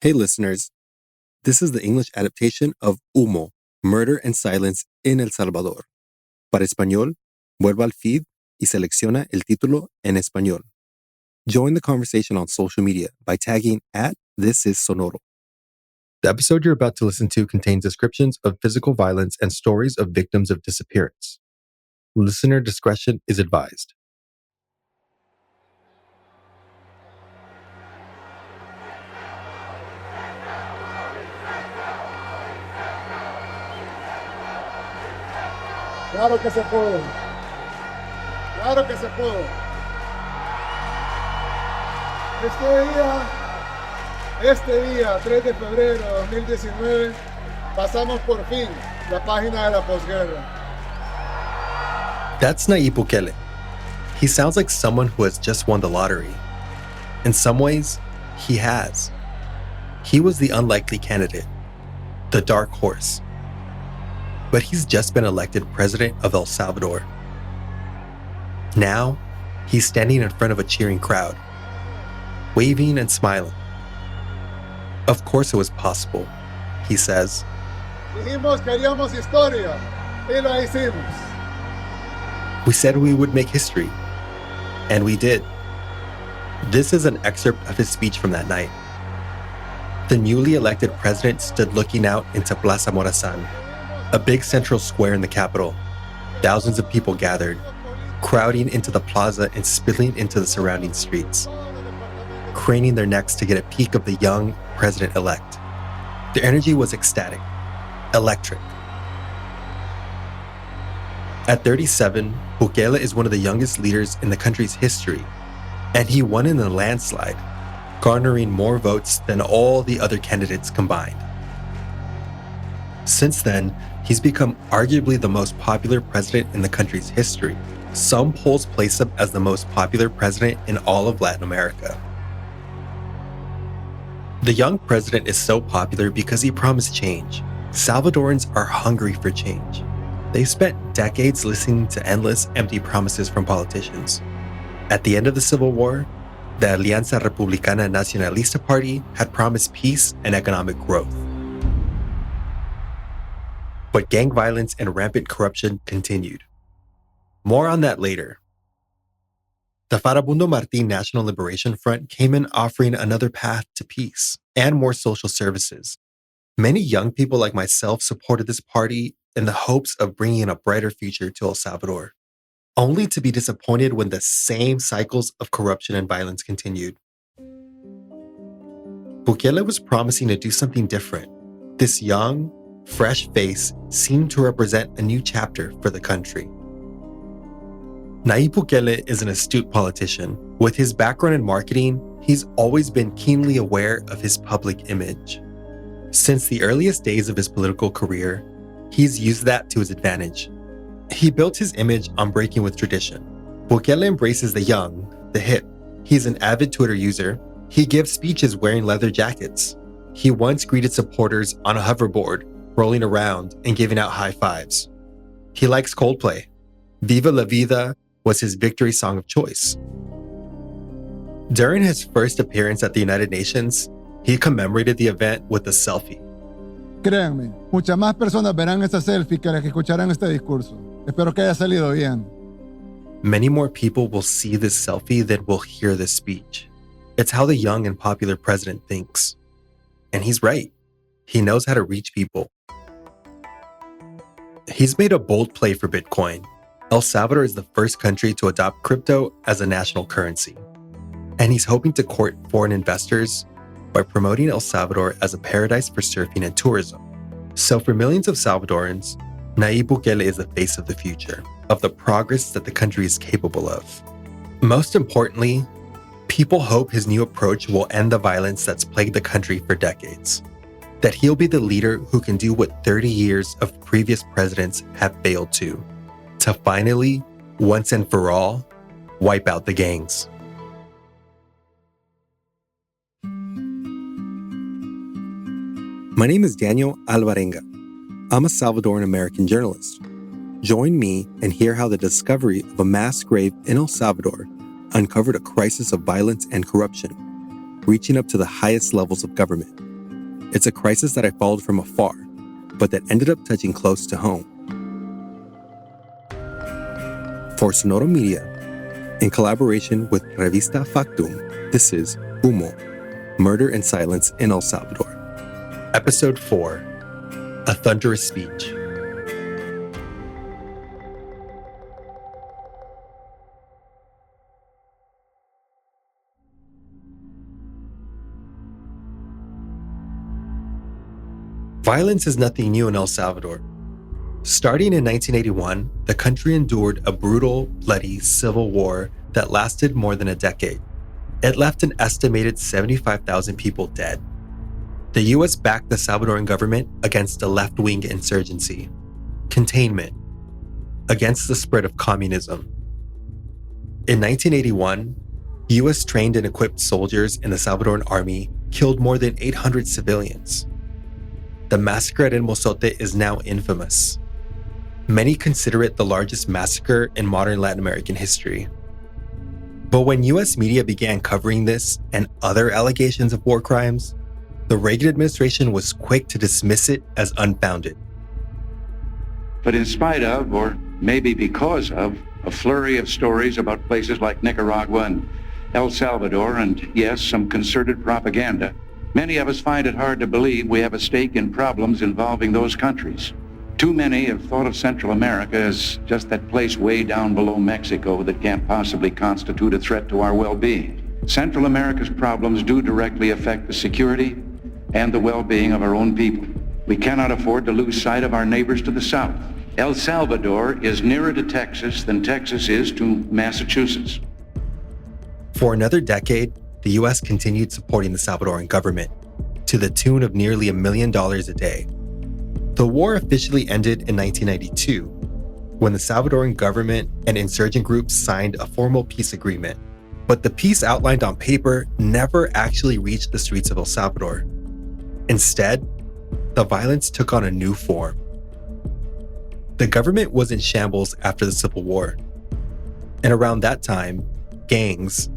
Hey listeners, this is the English adaptation of Humo, Murder and Silence in El Salvador. Para español, vuelva al feed y selecciona el título en español. Join the conversation on social media by tagging @ThisIsSonoro. The episode you're about to listen to contains descriptions of physical violence and stories of victims of disappearance. Listener discretion is advised. Claro que se puede. Claro que se puede. Este día, 3 de febrero de 2019, pasamos por fin la página de la posguerra. That's Nayib Bukele. He sounds like someone who has just won the lottery. In some ways, he has. He was the unlikely candidate, the dark horse. But he's just been elected president of El Salvador. Now, he's standing in front of a cheering crowd, waving and smiling. Of course it was possible, he says. Dijimos que haríamos historia, y lo hicimos. We said we would make history, and we did. This is an excerpt of his speech from that night. The newly elected president stood looking out into Plaza Morazan, a big central square in the capital. Thousands of people gathered, crowding into the plaza and spilling into the surrounding streets, craning their necks to get a peek of the young president-elect. The energy was ecstatic, electric. At 37, Bukele is one of the youngest leaders in the country's history, and he won in a landslide, garnering more votes than all the other candidates combined. Since then, he's become arguably the most popular president in the country's history. Some polls place him as the most popular president in all of Latin America. The young president is so popular because he promised change. Salvadorans are hungry for change. They spent decades listening to endless, empty promises from politicians. At the end of the Civil War, the Alianza Republicana Nacionalista Party had promised peace and economic growth. But gang violence and rampant corruption continued. More on that later. The Farabundo Martín National Liberation Front came in offering another path to peace and more social services. Many young people like myself supported this party in the hopes of bringing a brighter future to El Salvador, only to be disappointed when the same cycles of corruption and violence continued. Bukele was promising to do something different. This young, fresh face seemed to represent a new chapter for the country. Nayib Bukele is an astute politician. With his background in marketing, he's always been keenly aware of his public image. Since the earliest days of his political career, he's used that to his advantage. He built his image on breaking with tradition. Bukele embraces the young, the hip. He's an avid Twitter user. He gives speeches wearing leather jackets. He once greeted supporters on a hoverboard, rolling around and giving out high fives. He likes Coldplay. Viva la Vida was his victory song of choice. During his first appearance at the United Nations, he commemorated the event with a selfie. Créanme, muchas más personas verán esta selfie que las que escucharán este discurso. Espero que haya salido bien. Many more people will see this selfie than will hear this speech. It's how the young and popular president thinks. And he's right. He knows how to reach people. He's made a bold play for Bitcoin. El Salvador is the first country to adopt crypto as a national currency. And he's hoping to court foreign investors by promoting El Salvador as a paradise for surfing and tourism. So for millions of Salvadorans, Nayib Bukele is the face of the future, of the progress that the country is capable of. Most importantly, people hope his new approach will end the violence that's plagued the country for decades. That he'll be the leader who can do what 30 years of previous presidents have failed to finally, once and for all, wipe out the gangs. My name is Daniel Alvarenga. I'm a Salvadoran American journalist. Join me and hear how the discovery of a mass grave in El Salvador uncovered a crisis of violence and corruption, reaching up to the highest levels of government. It's a crisis that I followed from afar, but that ended up touching close to home. For Sonoro Media, in collaboration with Revista Factum, this is Humo, Murder and Silence in El Salvador. Episode 4, A Thunderous Speech. Violence is nothing new in El Salvador. Starting in 1981, the country endured a brutal, bloody civil war that lasted more than a decade. It left an estimated 75,000 people dead. The U.S. backed the Salvadoran government against a left-wing insurgency. Containment. Against the spread of communism. In 1981, U.S. trained and equipped soldiers in the Salvadoran army killed more than 800 civilians. The massacre at El Mozote is now infamous. Many consider it the largest massacre in modern Latin American history. But when US media began covering this and other allegations of war crimes, the Reagan administration was quick to dismiss it as unfounded. But in spite of, or maybe because of, a flurry of stories about places like Nicaragua and El Salvador, and yes, some concerted propaganda, many of us find it hard to believe we have a stake in problems involving those countries. Too many have thought of Central America as just that place way down below Mexico that can't possibly constitute a threat to our well-being. Central America's problems do directly affect the security and the well-being of our own people. We cannot afford to lose sight of our neighbors to the south. El Salvador is nearer to Texas than Texas is to Massachusetts. For another decade, the U.S. continued supporting the Salvadoran government to the tune of nearly $1 million a day. The war officially ended in 1992, when the Salvadoran government and insurgent groups signed a formal peace agreement. But the peace outlined on paper never actually reached the streets of El Salvador. Instead, the violence took on a new form. The government was in shambles after the Civil War. And around that time, gangs,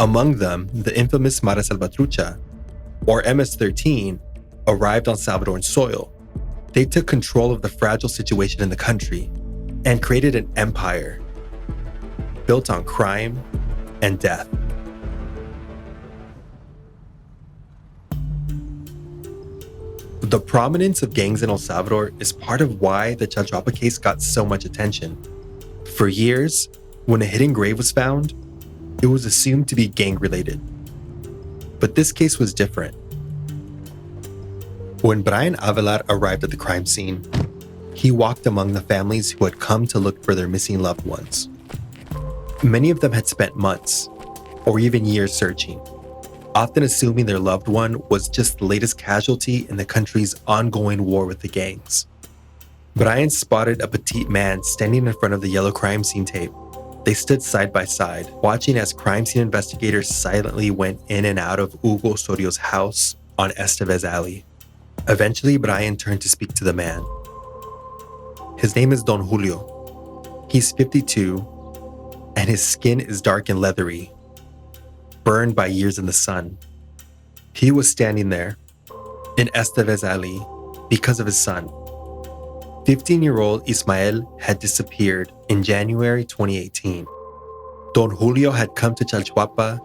among them the infamous Mara Salvatrucha, or MS-13, arrived on Salvadoran soil. They took control of the fragile situation in the country and created an empire built on crime and death. The prominence of gangs in El Salvador is part of why the Chalchuapa case got so much attention. For years, when a hidden grave was found, it was assumed to be gang-related. But this case was different. When Brian Avelar arrived at the crime scene, he walked among the families who had come to look for their missing loved ones. Many of them had spent months, or even years searching, often assuming their loved one was just the latest casualty in the country's ongoing war with the gangs. Brian spotted a petite man standing in front of the yellow crime scene tape. They stood side by side, watching as crime scene investigators silently went in and out of Hugo Sorio's house on Estevez Alley. Eventually, Brian turned to speak to the man. His name is Don Julio. He's 52, and his skin is dark and leathery, burned by years in the sun. He was standing there, in Estevez Alley, because of his son. 15-year-old Ismael had disappeared in January 2018. Don Julio had come to Chalchuapa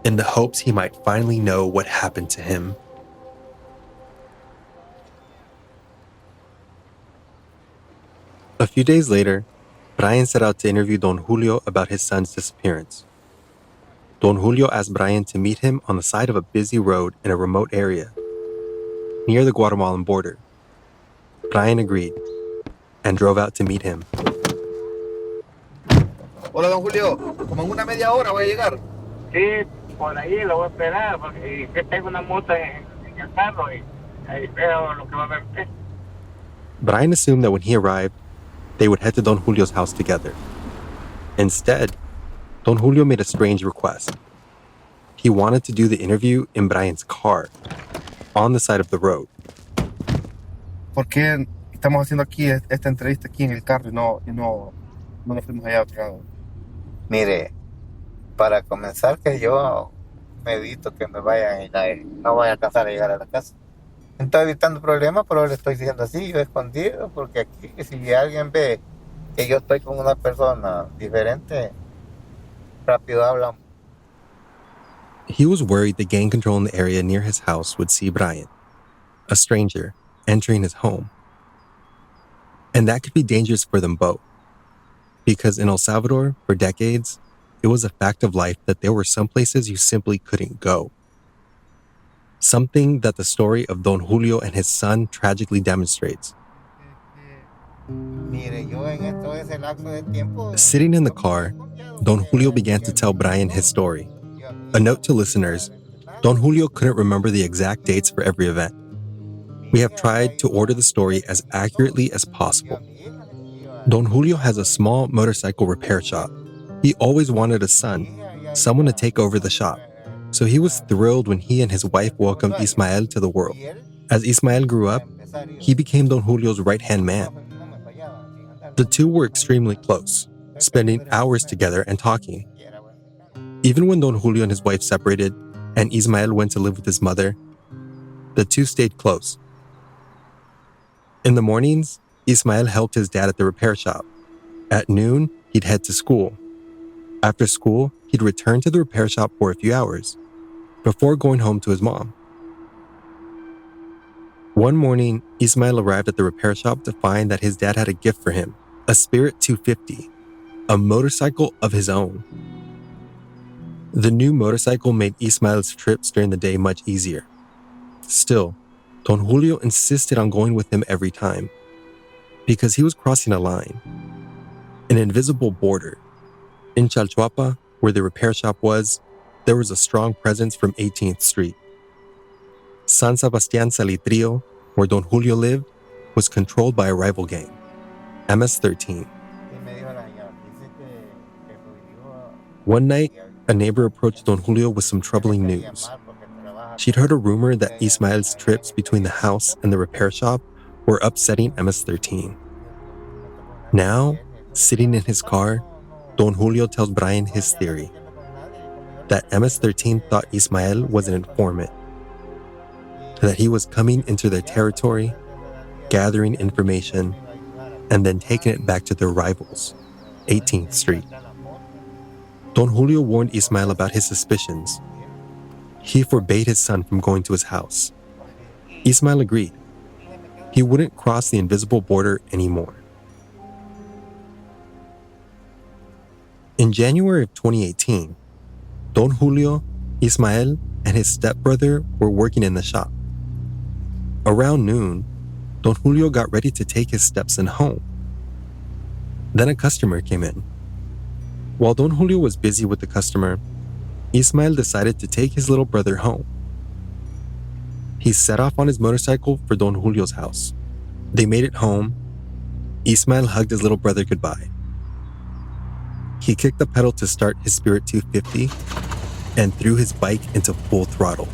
in the hopes he might finally know what happened to him. A few days later, Brian set out to interview Don Julio about his son's disappearance. Don Julio asked Brian to meet him on the side of a busy road in a remote area, near the Guatemalan border. Brian agreed and drove out to meet him. Hola, don Julio. Como en una media hora voy a llegar. Sí, por ahí lo voy a esperar, porque que tengo una moto en el carro y ahí veo lo que va a ver. Brian assumed that when he arrived, they would head to Don Julio's house together. Instead, Don Julio made a strange request. He wanted to do the interview in Brian's car, on the side of the road. ¿Por qué estamos haciendo aquí esta entrevista aquí en el carro y no nos fuimos allá a otro lado? Mire, para comenzar que yo medito que me vaya y no voy a alcanzar a llegar a la casa. Estoy evitando problemas, pero le estoy diciendo así, yo escondido, porque aquí si alguien ve que yo estoy con una persona diferente, rápido hablan. He was worried the gang control in the area near his house would see Brian, a stranger, entering his home. And that could be dangerous for them both. Because in El Salvador, for decades, it was a fact of life that there were some places you simply couldn't go. Something that the story of Don Julio and his son tragically demonstrates. Sitting in the car, Don Julio began to tell Brian his story. A note to listeners, Don Julio couldn't remember the exact dates for every event. We have tried to order the story as accurately as possible. Don Julio has a small motorcycle repair shop. He always wanted a son, someone to take over the shop. So he was thrilled when he and his wife welcomed Ismael to the world. As Ismael grew up, he became Don Julio's right-hand man. The two were extremely close, spending hours together and talking. Even when Don Julio and his wife separated and Ismael went to live with his mother, the two stayed close. In the mornings, Ismael helped his dad at the repair shop. At noon, he'd head to school. After school, he'd return to the repair shop for a few hours, before going home to his mom. One morning, Ismael arrived at the repair shop to find that his dad had a gift for him, a Spirit 250, a motorcycle of his own. The new motorcycle made Ismael's trips during the day much easier. Still, Don Julio insisted on going with him every time, because he was crossing a line, an invisible border. In Chalchuapa, where the repair shop was, there was a strong presence from 18th Street. San Sebastián Salitrio, where Don Julio lived, was controlled by a rival gang, MS-13. One night, a neighbor approached Don Julio with some troubling news. She'd heard a rumor that Ismael's trips between the house and the repair shop were upsetting MS-13. Now, sitting in his car, Don Julio tells Brian his theory, that MS-13 thought Ismael was an informant, that he was coming into their territory, gathering information, and then taking it back to their rivals, 18th Street. Don Julio warned Ismael about his suspicions. He forbade his son from going to his house. Ismael agreed. He wouldn't cross the invisible border anymore. In January of 2018, Don Julio, Ismael, and his stepbrother were working in the shop. Around noon, Don Julio got ready to take his stepson home. Then a customer came in. While Don Julio was busy with the customer, Ismael decided to take his little brother home. He set off on his motorcycle for Don Julio's house. They made it home. Ismael hugged his little brother goodbye. He kicked the pedal to start his Spirit 250 and threw his bike into full throttle,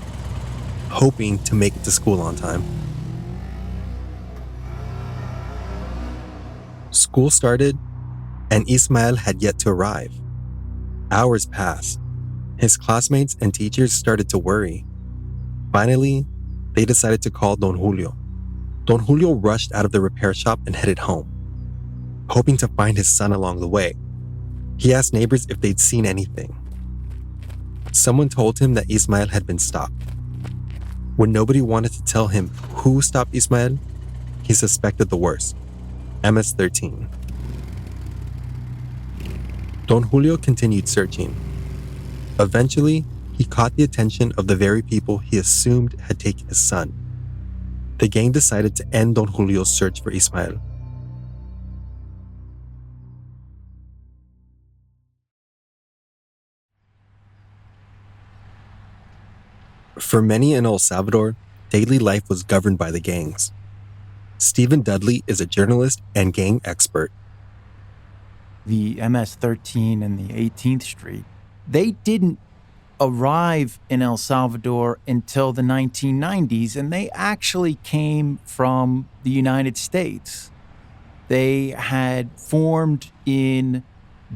hoping to make it to school on time. School started, and Ismael had yet to arrive. Hours passed. His classmates and teachers started to worry. Finally, they decided to call Don Julio. Don Julio rushed out of the repair shop and headed home, hoping to find his son along the way. He asked neighbors if they'd seen anything. Someone told him that Ismael had been stopped. When nobody wanted to tell him who stopped Ismael, he suspected the worst, MS-13. Don Julio continued searching. Eventually, he caught the attention of the very people he assumed had taken his son. The gang decided to end Don Julio's search for Ismael. For many in El Salvador, daily life was governed by the gangs. Stephen Dudley is a journalist and gang expert. The MS-13 and the 18th Street, they didn't arrive in El Salvador until the 1990s, and they actually came from the United States. They had formed in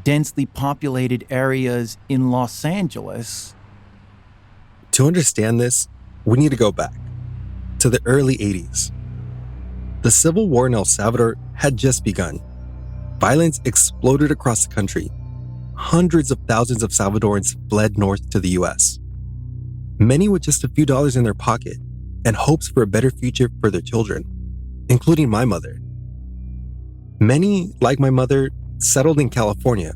densely populated areas in Los Angeles. To understand this, we need to go back to the early 80s. The civil war in El Salvador had just begun. Violence exploded across the country. Hundreds of thousands of Salvadorans fled north to the US. Many with just a few dollars in their pocket and hopes for a better future for their children, including my mother. Many, like my mother, settled in California.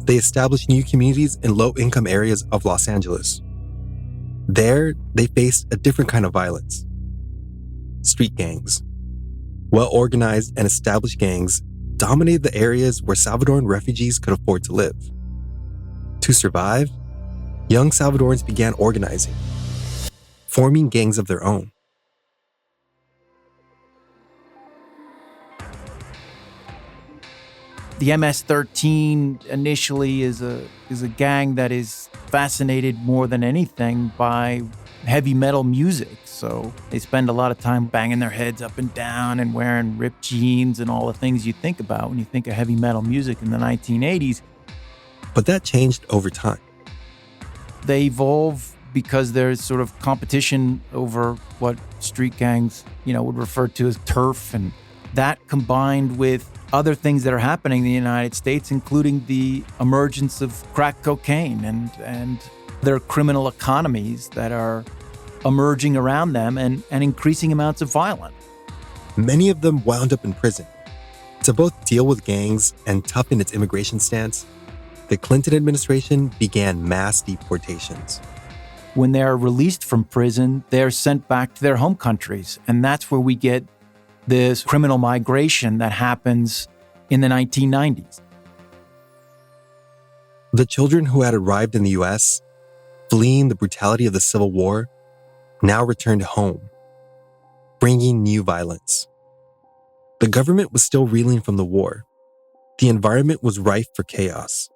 They established new communities in low-income areas of Los Angeles. There, they faced a different kind of violence. Street gangs. Well-organized and established gangs dominated the areas where Salvadoran refugees could afford to live. To survive, young Salvadorans began organizing, forming gangs of their own. The MS-13 initially is a gang that is fascinated more than anything by heavy metal music. So they spend a lot of time banging their heads up and down and wearing ripped jeans and all the things you think about when you think of heavy metal music in the 1980s. But that changed over time. They evolve because there's sort of competition over what street gangs, would refer to as turf, and that combined with other things that are happening in the United States, including the emergence of crack cocaine and their criminal economies that are emerging around them and increasing amounts of violence. Many of them wound up in prison. To both deal with gangs and toughen its immigration stance, the Clinton administration began mass deportations. When they're released from prison, they're sent back to their home countries. And that's where we get this criminal migration that happens in the 1990s. The children who had arrived in the US, fleeing the brutality of the Civil War, now returned home, bringing new violence. The government was still reeling from the war. The environment was rife for chaos.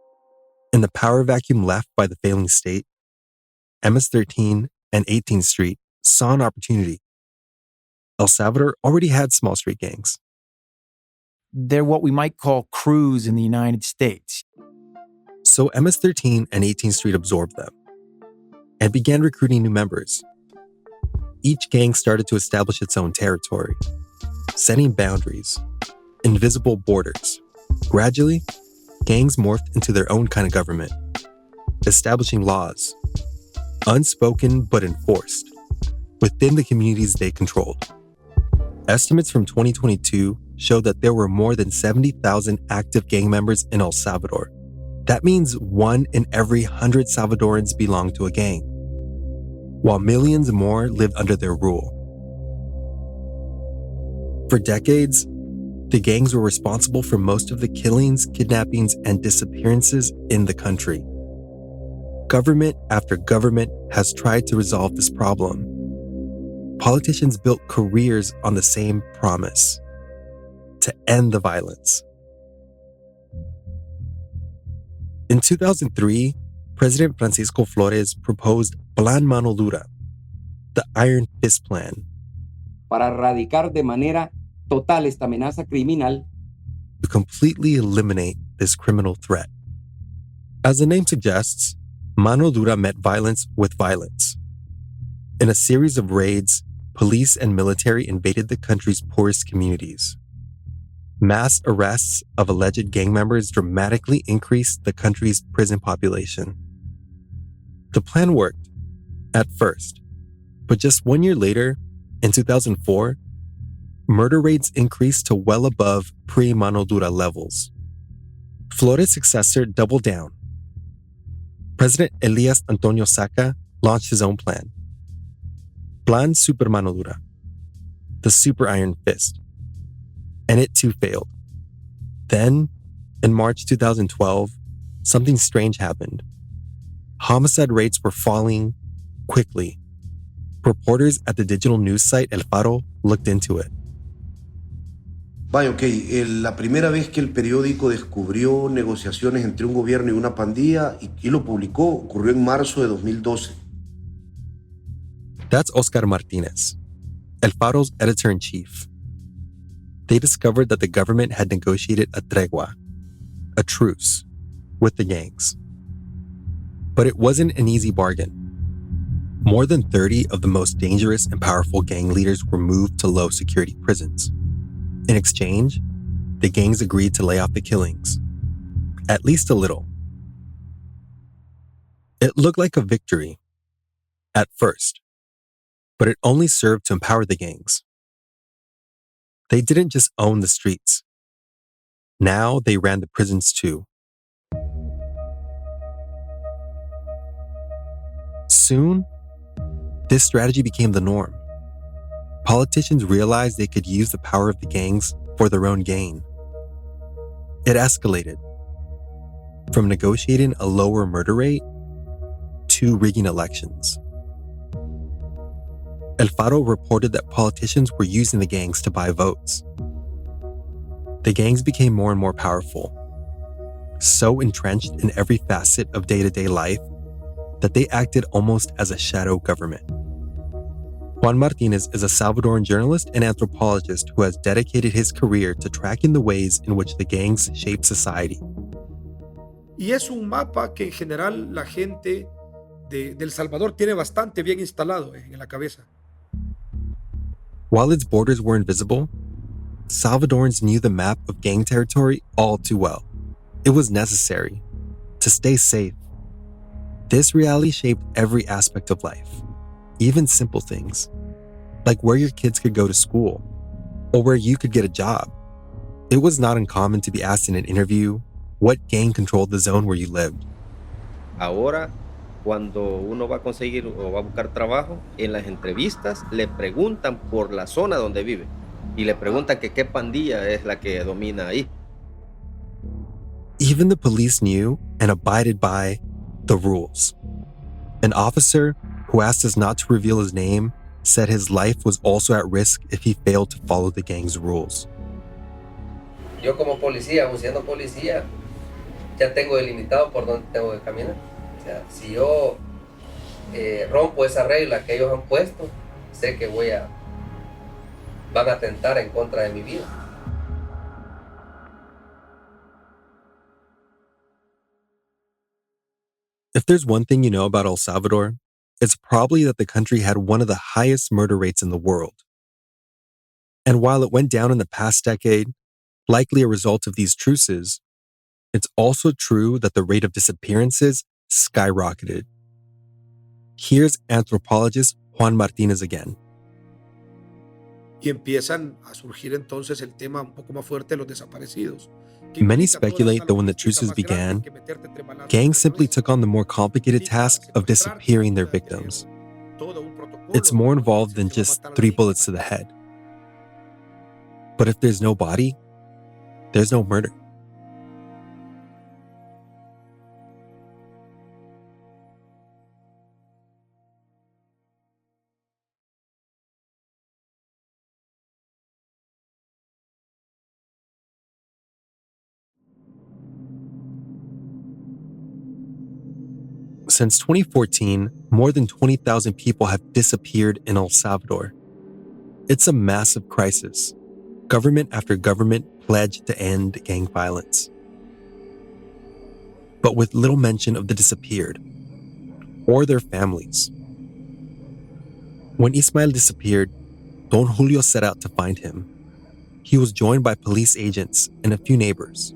In the power vacuum left by the failing state, MS-13 and 18th Street saw an opportunity. El Salvador already had small street gangs. They're what we might call crews in the United States. So MS-13 and 18th Street absorbed them and began recruiting new members. Each gang started to establish its own territory, setting boundaries, invisible borders. Gradually, gangs morphed into their own kind of government, establishing laws, unspoken but enforced, within the communities they controlled. Estimates from 2022 show that there were more than 70,000 active gang members in El Salvador. That means 1 in every 100 Salvadorans belonged to a gang, while millions more lived under their rule. For decades, the gangs were responsible for most of the killings, kidnappings, and disappearances in the country. Government after government has tried to resolve this problem. Politicians built careers on the same promise: to end the violence. In 2003, President Francisco Flores proposed Plan Mano Dura, the Iron Fist Plan, para erradicar de manera total esta amenaza criminal, to completely eliminate this criminal threat. As the name suggests, Mano Dura met violence with violence. In a series of raids, police and military invaded the country's poorest communities. Mass arrests of alleged gang members dramatically increased the country's prison population. The plan worked, at first, but just 1 year later, in 2004, murder rates increased to well above pre-Mano Dura levels. Flores' successor doubled down. President Elias Antonio Saca launched his own plan, Plan Super Mano Dura, the Super Iron Fist, and it too failed. Then, in March 2012, something strange happened. Homicide rates were falling quickly. Reporters at the digital news site El Faro looked into it. Vaya, la primera vez que el periódico descubrió negociaciones entre un gobierno y una pandilla y lo publicó ocurrió en marzo de 2012. That's Oscar Martinez, El Faro's editor-in-chief. They discovered that the government had negotiated a tregua, a truce, with the gangs. But it wasn't an easy bargain. More than 30 of the most dangerous and powerful gang leaders were moved to low-security prisons. In exchange, the gangs agreed to lay off the killings, at least a little. It looked like a victory at first, but it only served to empower the gangs. They didn't just own the streets. Now they ran the prisons too. Soon, this strategy became the norm. Politicians realized they could use the power of the gangs for their own gain. It escalated from negotiating a lower murder rate to rigging elections. El Faro reported that politicians were using the gangs to buy votes. The gangs became more and more powerful, so entrenched in every facet of day-to-day life that they acted almost as a shadow government. Juan Martinez is a Salvadoran journalist and anthropologist who has dedicated his career to tracking the ways in which the gangs shape society. Y es un mapa que en general la gente del Salvador tiene bastante bien instalado en la cabeza. While its borders were invisible, Salvadorans knew the map of gang territory all too well. It was necessary to stay safe. This reality shaped every aspect of life, even simple things, like where your kids could go to school or where you could get a job. It was not uncommon to be asked in an interview what gang controlled the zone where you lived. Ahora, cuando uno va a conseguir o va a buscar trabajo, en las entrevistas le preguntan por la zona donde vive y le preguntan que qué pandilla es la que domina ahí. Even the police knew and abided by the rules. An officer who asked us not to reveal his name said his life was also at risk if he failed to follow the gang's rules. Yo como policía, aun siendo policía, ya tengo delimitado por dónde tengo que caminar. O sea, si yo rompo esa regla que ellos han puesto, sé que van a atentar en contra de mi vida. If there's one thing you know about El Salvador, it's probably that the country had one of the highest murder rates in the world. And while it went down in the past decade, likely a result of these truces, it's also true that the rate of disappearances skyrocketed. Here's anthropologist Juan Martinez again. Y empiezan a surgir entonces el tema un poco más fuerte de los desaparecidos. Many speculate that when the truces began, gangs simply took on the more complicated task of disappearing their victims. It's more involved than just 3 bullets to the head. But if there's no body, there's no murder. Since 2014, more than 20,000 people have disappeared in El Salvador. It's a massive crisis. Government after government pledged to end gang violence, but with little mention of the disappeared or their families. When Ismael disappeared, Don Julio set out to find him. He was joined by police agents and a few neighbors.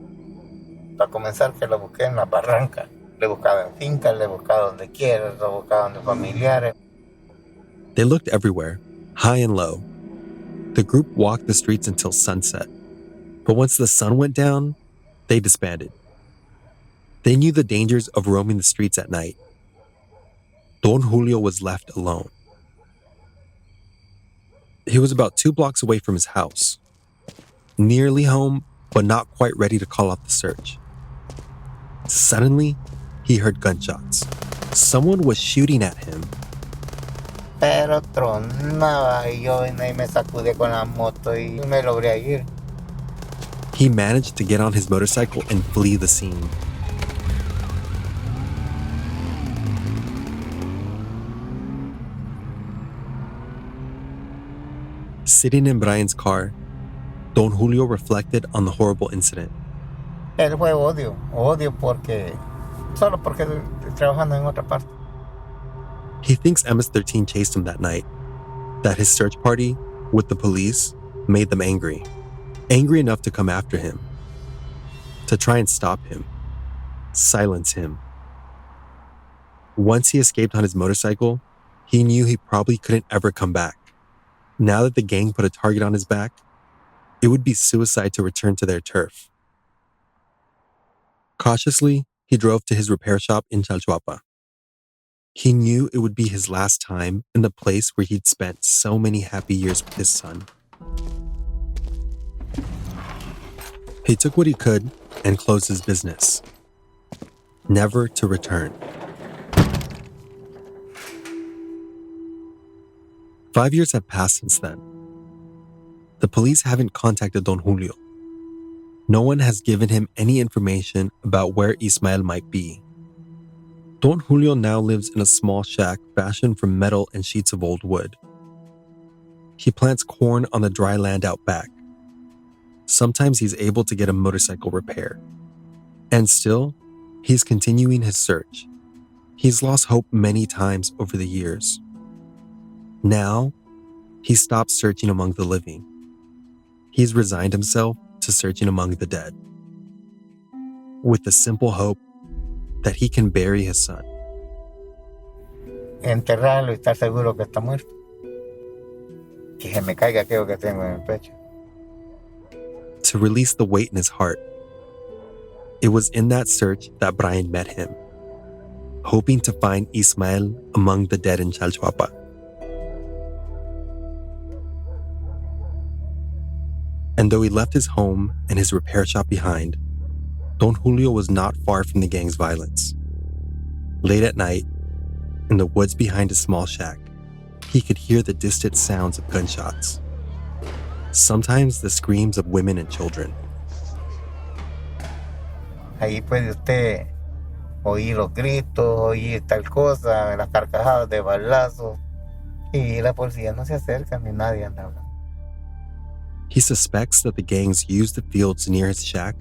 Para comenzar, que lo busqué en la barranca. Le buscaba en fincas, le buscaba donde quiera, lo buscaba donde familiares. They looked everywhere, high and low. The group walked the streets until sunset. But once the sun went down, they disbanded. They knew the dangers of roaming the streets at night. Don Julio was left alone. He was about 2 blocks away from his house, nearly home, but not quite ready to call off the search. Suddenly, he heard gunshots. Someone was shooting at him. Pero tronaba y yo vine y me sacudí con la moto y me logré ir. He managed to get on his motorcycle and flee the scene. Sitting in Brian's car, Don Julio reflected on the horrible incident. Él fue odio porque solo porque estoy trabajando en otra parte. He thinks MS-13 chased him that night, that his search party with the police made them angry enough to come after him, to try and stop him, silence him. Once he escaped on his motorcycle, he knew he probably couldn't ever come back. Now that the gang put a target on his back, it would be suicide to return to their turf. Cautiously, he drove to his repair shop in Chalchuapa. He knew it would be his last time in the place where he'd spent so many happy years with his son. He took what he could and closed his business, never to return. 5 years have passed since then. The police haven't contacted Don Julio. No one has given him any information about where Ismael might be. Don Julio now lives in a small shack fashioned from metal and sheets of old wood. He plants corn on the dry land out back. Sometimes he's able to get a motorcycle repair. And still, he's continuing his search. He's lost hope many times over the years. Now, he stopped searching among the living. He's resigned himself to searching among the dead, with the simple hope that he can bury his son. Enterrarlo y estar seguro que está muerto. Que se me caiga aquello que tengo en el pecho. To release the weight in his heart. It was in that search that Brian met him, hoping to find Ismael among the dead in Chalchuapa. And though he left his home and his repair shop behind, Don Julio was not far from the gang's violence. Late at night, in the woods behind a small shack, he could hear the distant sounds of gunshots. Sometimes the screams of women and children. Ahí puede usted oír los gritos, oír tal cosa, las carcajadas de balazos, y la policía no se acerca ni nadie anda hablando. He suspects that the gangs used the fields near his shack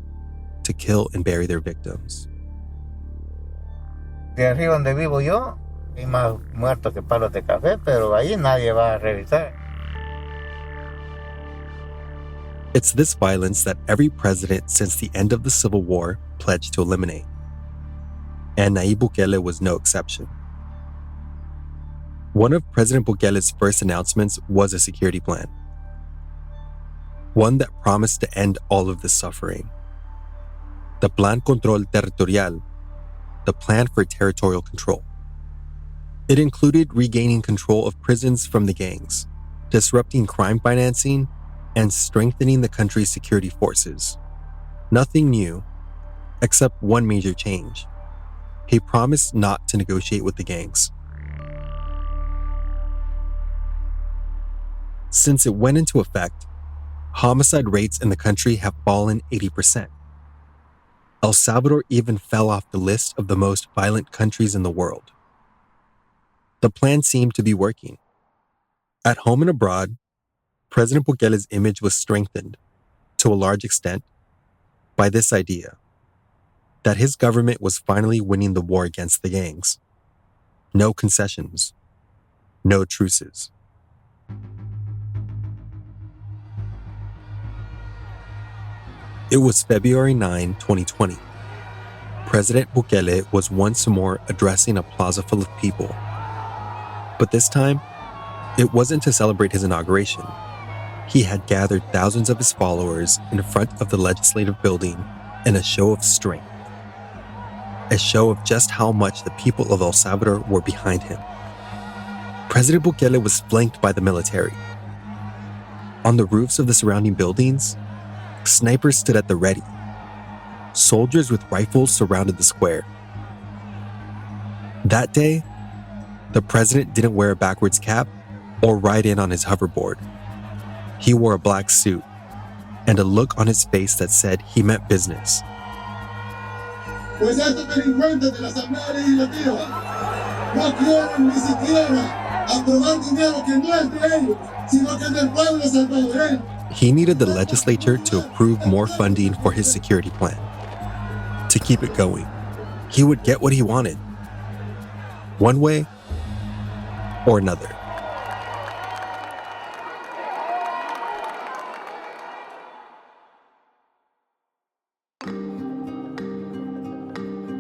to kill and bury their victims. De arriba donde vivo yo, hay más muertos que palos de café, pero ahí nadie va a revisar. It's this violence that every president since the end of the Civil War pledged to eliminate. And Nayib Bukele was no exception. One of President Bukele's first announcements was a security plan. One that promised to end all of this suffering. The Plan Control Territorial, the Plan for Territorial Control. It included regaining control of prisons from the gangs, disrupting crime financing, and strengthening the country's security forces. Nothing new, except one major change. He promised not to negotiate with the gangs. Since it went into effect, homicide rates in the country have fallen 80%. El Salvador even fell off the list of the most violent countries in the world. The plan seemed to be working. At home and abroad, President Bukele's image was strengthened, to a large extent, by this idea that his government was finally winning the war against the gangs. No concessions, no truces. It was February 9, 2020. President Bukele was once more addressing a plaza full of people. But this time, it wasn't to celebrate his inauguration. He had gathered thousands of his followers in front of the legislative building in a show of strength. A show of just how much the people of El Salvador were behind him. President Bukele was flanked by the military. On the roofs of the surrounding buildings, snipers stood at the ready. Soldiers with rifles surrounded the square. That day, the president didn't wear a backwards cap or ride in on his hoverboard. He wore a black suit and a look on his face that said he meant business. Pues estos delincuentes de la Asamblea Legislativa no quieren ni siquiera aprobar dinero que no es de ellos, sino que es del pueblo salvadoreño. He needed the legislature to approve more funding for his security plan. To keep it going, he would get what he wanted. One way, or another.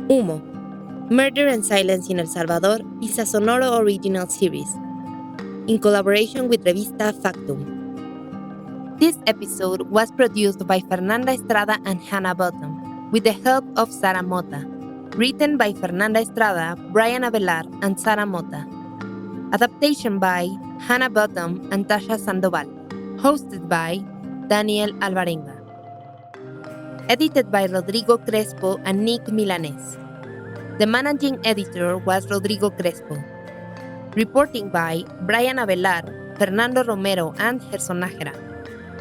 Humo, Murder and Silence in El Salvador is a Sonoro original series, in collaboration with Revista Factum. This episode was produced by Fernanda Estrada and Hannah Bottom, with the help of Sara Mota. Written by Fernanda Estrada, Brian Avelar, and Sara Mota. Adaptation by Hannah Bottom and Tasha Sandoval. Hosted by Daniel Alvarenga. Edited by Rodrigo Crespo and Nick Milanes. The managing editor was Rodrigo Crespo. Reporting by Brian Avelar, Fernando Romero, and Gerson Nájera.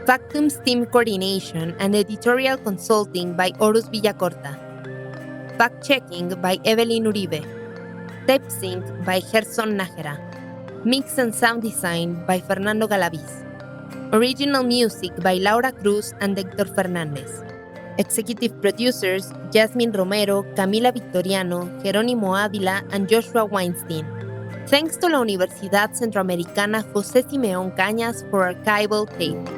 Factum's team coordination and editorial consulting by Horus Villacorta. Fact-checking by Evelyn Uribe. Tape sync by Gerson Nájera. Mix and sound design by Fernando Galaviz. Original music by Laura Cruz and Héctor Fernández. Executive producers Jasmine Romero, Camila Victoriano, Jerónimo Ávila, and Joshua Weinstein. Thanks to la Universidad Centroamericana José Simeón Cañas for archival tape.